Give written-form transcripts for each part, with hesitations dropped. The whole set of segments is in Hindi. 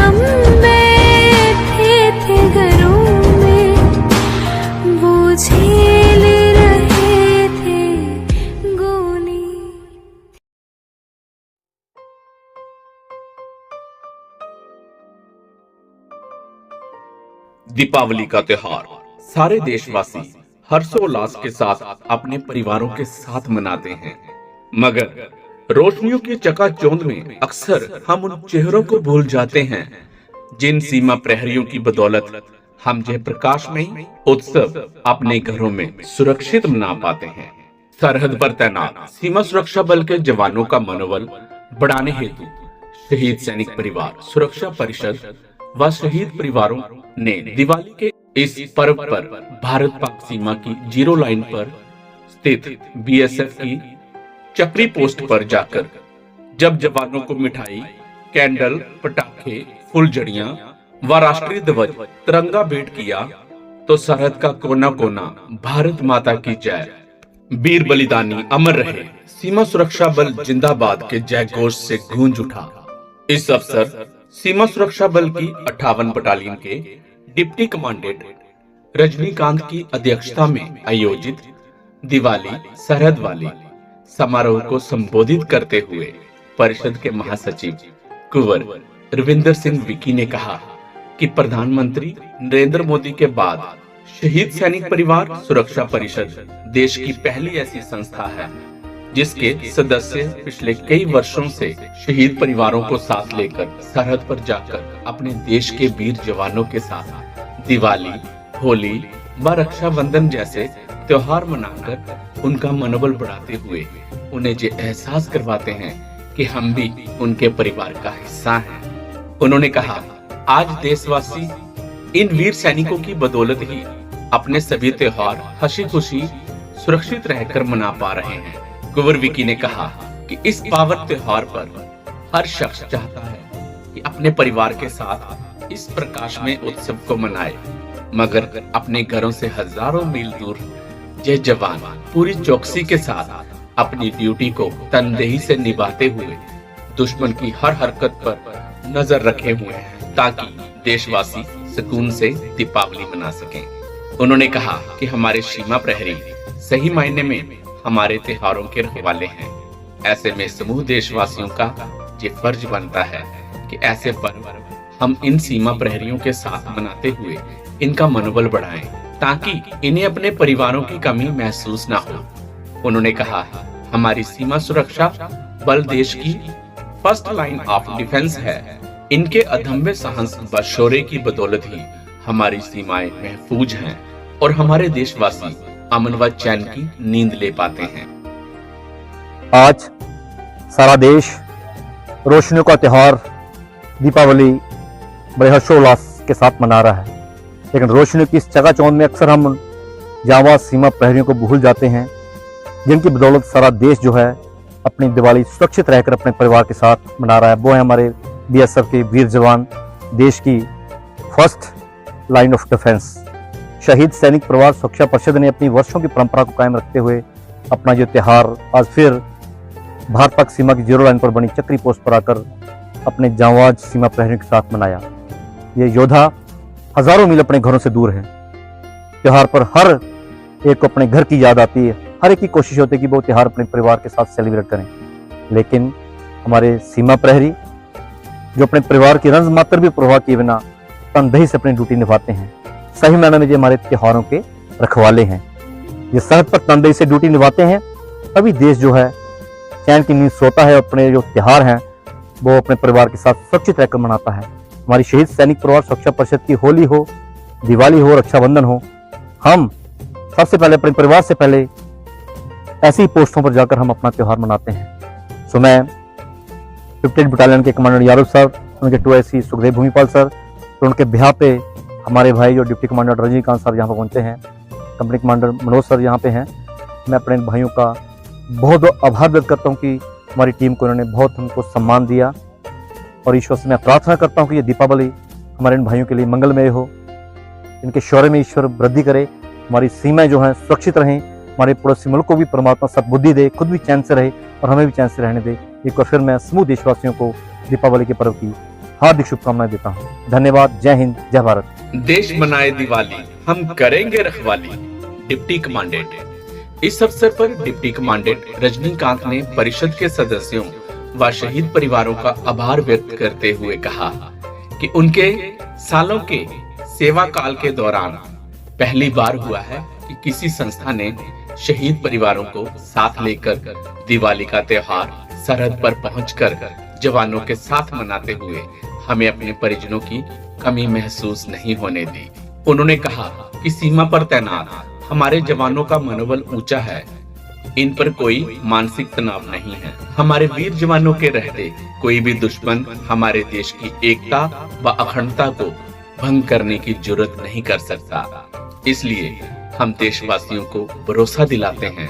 हम बैठे थे घरों में, वो झेल रहे थे गोली। दीपावली का त्योहार सारे देशवासी हर्षोल्लास के साथ अपने परिवारों के साथ मनाते हैं, मगर रोशनियों की चकाचौंध में अक्सर हम उन चेहरों को भूल जाते हैं जिन सीमा प्रहरियों की बदौलत हम जय प्रकाशमयी उत्सव अपने घरों में सुरक्षित मना पाते हैं। सरहद पर तैनात सीमा सुरक्षा बल के जवानों का मनोबल बढ़ाने हेतु शहीद सैनिक परिवार सुरक्षा परिषद व शहीद परिवारों ने दिवाली के इस पर्व पर भारत पाक सीमा की जीरो लाइन पर स्थित बीएसएफ की चक्री पोस्ट पर जाकर जब जवानों को मिठाई, कैंडल, पटाखे, फुलझड़ियां व राष्ट्रीय ध्वज तिरंगा भेंट किया तो सरहद का कोना कोना भारत माता की जय, वीर बलिदानी अमर रहे, सीमा सुरक्षा बल जिंदाबाद के जय घोष से गूंज उठा। इस अवसर सीमा सुरक्षा बल की 58 बटालियन के डिप्टी कमांडेंट रजनीकांत की अध्यक्षता में आयोजित दिवाली सरहद वाली समारोह को संबोधित करते हुए परिषद के महासचिव कुंवर रविंदर सिंह विकी ने कहा कि प्रधानमंत्री नरेंद्र मोदी के बाद शहीद सैनिक परिवार सुरक्षा परिषद देश की पहली ऐसी संस्था है जिसके सदस्य पिछले कई वर्षों से शहीद परिवारों को साथ लेकर सरहद पर जाकर अपने देश के वीर जवानों के साथ दिवाली, होली व रक्षाबंधन जैसे त्योहार मनाकर उनका मनोबल बढ़ाते हुए उन्हें ये एहसास करवाते हैं कि हम भी उनके परिवार का हिस्सा हैं। उन्होंने कहा, आज देशवासी इन वीर सैनिकों की बदौलत ही अपने सभी त्योहार हंसी खुशी सुरक्षित रहकर मना पा रहे हैं। कुंवर विकी ने कहा कि इस पावन त्योहार पर हर शख्स चाहता है कि अपने परिवार के साथ इस प्रकाशमय उत्सव को मनाए, मगर अपने घरों से हजारों मील दूर ये जवान पूरी चौकसी के साथ अपनी ड्यूटी को तनदेही से निभाते हुए दुश्मन की हर हरकत पर नजर रखे हुए हैं ताकि देशवासी सुकून से दीपावली मना सकें। उन्होंने कहा कि हमारे सीमा प्रहरी सही मायने में हमारे त्योहारों के रखवाले हैं। ऐसे में समूह देशवासियों का ये फर्ज बनता है कि ऐसे पर्व हम इन सीमा प्रहरियों के साथ मनाते हुए इनका मनोबल बढ़ाएं ताकि इन्हें अपने परिवारों की कमी महसूस ना हो। उन्होंने कहा, हमारी सीमा सुरक्षा बल देश की फर्स्ट लाइन ऑफ डिफेंस है। इनके अदम्य साहस व शौर्य की बदौलत ही हमारी सीमाएं महफूज हैं और हमारे देशवासी अमन व चैन की नींद ले पाते हैं। आज सारा देश रोशनियों का त्योहार दीपावली बड़े हर्षोल्लास के साथ मना रहा है, लेकिन रोशनियों की इस चकाचौंध में अक्सर हम जांबाज सीमा प्रहरियों को भूल जाते हैं जिनकी बदौलत सारा देश जो है अपनी दिवाली सुरक्षित रहकर अपने परिवार के साथ मना रहा है। वो है हमारे बीएसएफ के वीर जवान, देश की फर्स्ट लाइन ऑफ डिफेंस। शहीद सैनिक परिवार सुरक्षा परिषद ने अपनी वर्षों की परंपरा को कायम रखते हुए अपना जो त्योहार आज फिर भारत पाक सीमा की जीरो लाइन पर बनी चक्री पोस्ट पर आकर अपने जांबाज सीमा प्रहरियों के साथ मनाया। ये योद्धा हजारों मील अपने घरों से दूर है। त्योहार पर हर एक को अपने घर की याद आती है, हर एक की कोशिश होती है कि वो त्योहार अपने परिवार के साथ सेलिब्रेट करें, लेकिन हमारे सीमा प्रहरी जो अपने परिवार की रंज मात्र भी परवाह किए बिना तनदेही से अपनी ड्यूटी निभाते हैं, सही मायने में ये हमारे त्योहारों के रखवाले हैं। ये सरहद पर तनदेही से ड्यूटी निभाते हैं तभी देश जो है चैन की नींद सोता है, अपने जो त्योहार हैं वो अपने परिवार के साथ सुरक्षित रहकर मनाता है। हमारी शहीद सैनिक परिवार सुरक्षा परिषद की होली हो, दिवाली हो, रक्षाबंधन हो, हम सबसे पहले अपने परिवार से पहले ऐसी पोस्टों पर जाकर हम अपना त्योहार मनाते हैं। सो मैं 58 बटालियन के कमांडर यादव सर, उनके 2SC सुखदेव भूमिपाल सर, तो उनके ब्याह पे हमारे भाई जो डिप्टी कमांडर रजनीकांत सर यहाँ पर पहुंचे हैं, कंपनी कमांडर मनोज सर यहाँ पे हैं। मैं अपने भाइयों का बहुत आभार व्यक्त करता हूँ कि हमारी टीम को इन्होंने बहुत हमको सम्मान दिया, और ईश्वर से मैं प्रार्थना करता हूँ कि ये दीपावली हमारे इन भाइयों के लिए मंगलमय हो, इनके शौर्य में ईश्वर वृद्धि करे, हमारी सीमाएं जो हैं सुरक्षित रहें, हमारे पड़ोसी मुल्क को भी परमात्मा सद्बुद्धि दे, खुद भी चैन से रहे और हमें भी चैन से रहने दे। एक बार फिर मैं समूह देशवासियों को दीपावली के पर्व की हार्दिक शुभकामनाएं देता हूं। धन्यवाद। जय हिंद, जय भारत। देश मनाए दिवाली, हम करेंगे रखवाली, डिप्टी कमांडेंट। इस अवसर पर डिप्टी कमांडेंट रजनीकांत ने परिषद के सदस्यों व शहीद परिवारों का आभार व्यक्त करते हुए कहा कि उनके सालों के सेवा काल के दौरान पहली बार हुआ है कि किसी संस्था ने शहीद परिवारों को साथ लेकर दिवाली का त्योहार सरहद पर पहुंचकर जवानों के साथ मनाते हुए हमें अपने परिजनों की कमी महसूस नहीं होने दी। उन्होंने कहा कि सीमा पर तैनात हमारे जवानों का मनोबल ऊंचा है, इन पर कोई मानसिक तनाव नहीं है। हमारे वीर जवानों के रहते कोई भी दुश्मन हमारे देश की एकता व अखंडता को भंग करने की जुर्रत नहीं कर सकता। इसलिए हम देशवासियों को भरोसा दिलाते हैं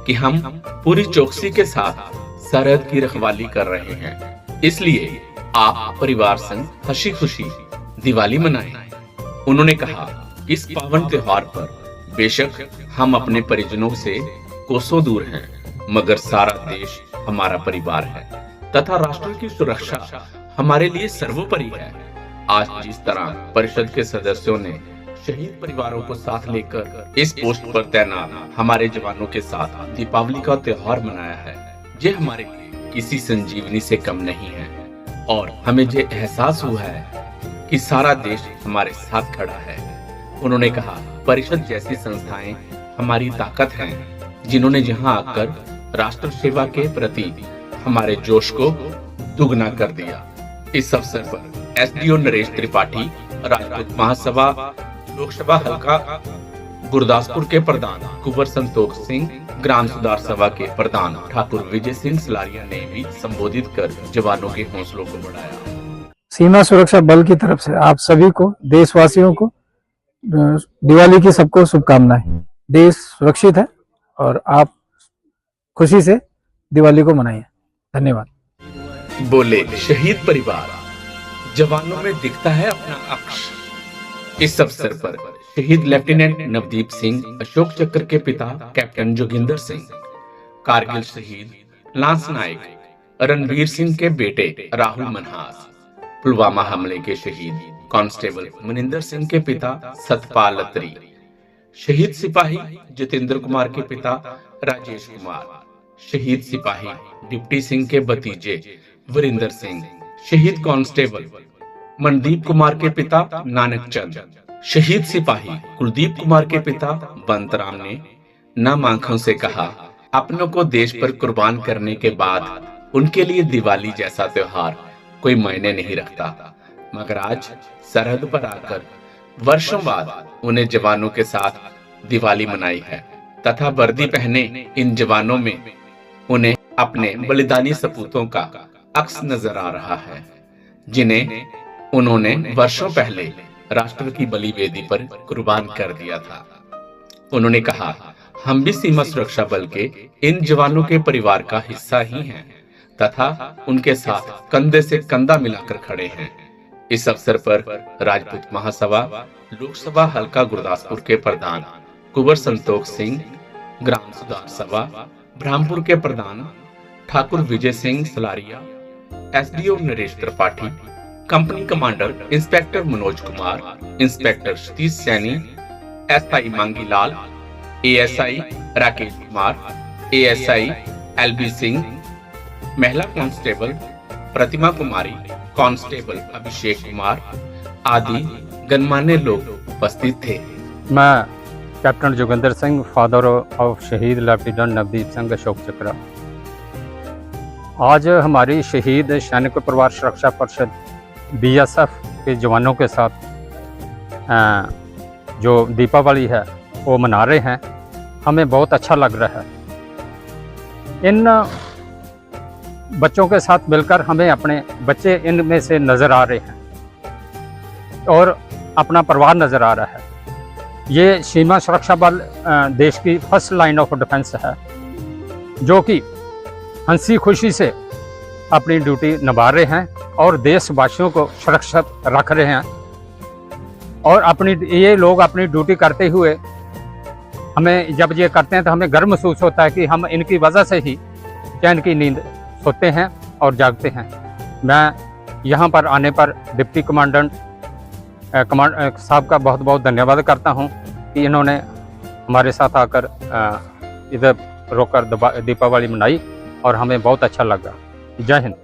कि हम पूरी चौकसी के साथ सरहद की रखवाली कर रहे हैं। इसलिए आप परिवार संग हंसी खुशी दिवाली मनाएं। उन्होंने कहा, इस पावन त्योहार पर बेशक हम अपने परिजनों से कोसों दूर हैं, मगर सारा देश हमारा परिवार है तथा राष्ट्र की सुरक्षा हमारे लिए सर्वोपरि है। आज जिस तरह परिषद के सदस्यों ने शहीद परिवारों को साथ लेकर इस पोस्ट पर तैनात हमारे जवानों के साथ दीपावली का त्योहार मनाया है, ये हमारे लिए किसी संजीवनी से कम नहीं है और हमें ये एहसास हुआ है कि सारा देश हमारे साथ खड़ा है। उन्होंने कहा, परिषद जैसी संस्थाएं हमारी ताकत हैं, जिन्होंने यहाँ आकर राष्ट्र सेवा के प्रति हमारे जोश को दुगना कर दिया। इस अवसर पर एसडीओ नरेश त्रिपाठी, राजपूत महासभा लोकसभा हल्का गुरदासपुर के प्रधान कुंवर संतोष सिंह, ग्राम सुधार सभा के प्रधान ठाकुर विजय सिंह सलारिया ने भी संबोधित कर जवानों के हौसलों को बढ़ाया। सीमा सुरक्षा बल की तरफ से आप सभी को, देशवासियों को दिवाली की सबको शुभकामनाएं। देश सुरक्षित है और आप खुशी से दिवाली को मनाइए। धन्यवाद। बोले शहीद परिवार, जवानों में दिखता है अपना अक्ष। इस अवसर पर शहीद लेफ्टिनेंट नवदीप सिंह, अशोक चक्र के पिता कैप्टन जोगिंदर सिंह, कारगिल शहीद लांस नायक रणवीर सिंह के बेटे राहुल मनहास, पुलवामा हमले के शहीद कांस्टेबल मनिंदर सिंह के पिता सतपाल अत्री, शहीद सिपाही जितेंद्र कुमार के पिता राजेश कुमार, शहीद सिपाही डिप्टी सिंह के भतीजे वरिंदर सिंह, शहीद कांस्टेबल मनदीप कुमार के पिता नानक चंद, शहीद सिपाही कुलदीप कुमार के पिता बंतराम ने नम आंखों से कहा, अपनों को देश पर कुर्बान करने के बाद उनके लिए दिवाली जैसा त्योहार कोई मायने नहीं रखता, मगर आज सरहद पर आकर वर्षों बाद उन्हें जवानों के साथ दिवाली मनाई है तथा वर्दी पहने इन जवानों में उन्हें अपने बलिदानी सपूतों का अक्स नजर आ रहा है, जिन्हें उन्होंने वर्षों पहले राष्ट्र की बलि वेदी पर कुर्बान कर दिया था। उन्होंने कहा, हम भी सीमा सुरक्षा बल के इन जवानों के परिवार का हिस्सा ही हैं तथा उनके साथ कंधे से कंधा मिलाकर खड़े हैं। इस अवसर पर राजपूत महासभा लोकसभा हल्का गुरदासपुर के प्रधान कुंवर संतोष सिंह, ग्राम सुधार सभा ब्रह्मपुर के प्रधान Thakur Vijay Singh Salaria, SDO Naresh Tripathi, company commander inspector Manoj Kumar, inspector Satish Saini, SI Mangilal, ASI Rakesh Kumar, ASI LB Singh, महिला कांस्टेबल प्रतिमा कुमारी, कांस्टेबल अभिषेक कुमार आदि गणमान्य लोग उपस्थित थे। मैं captain Joginder Singh, father of शहीद लेफ्टिनेंट नवदीप सिंह, अशोक चक्र। आज हमारी शहीद सैनिक परिवार सुरक्षा परिषद बीएसएफ के जवानों के साथ जो दीपावली है वो मना रहे हैं। हमें बहुत अच्छा लग रहा है। इन बच्चों के साथ मिलकर हमें अपने बच्चे इनमें से नज़र आ रहे हैं और अपना परिवार नज़र आ रहा है। ये सीमा सुरक्षा बल देश की फर्स्ट लाइन ऑफ डिफेंस है, जो कि हंसी खुशी से अपनी ड्यूटी निभा रहे हैं और देशवासियों को सुरक्षित रख रहे हैं। और ये लोग अपनी ड्यूटी करते हुए हमें जब ये करते हैं तो हमें गर्व महसूस होता है कि हम इनकी वजह से ही चैन की नींद सोते हैं और जागते हैं। मैं यहाँ पर आने पर डिप्टी कमांडेंट साहब का बहुत बहुत धन्यवाद करता हूँ कि इन्होंने हमारे साथ आकर इधर रोकर दीपावली मनाई और हमें बहुत अच्छा लगा। जय हिंद।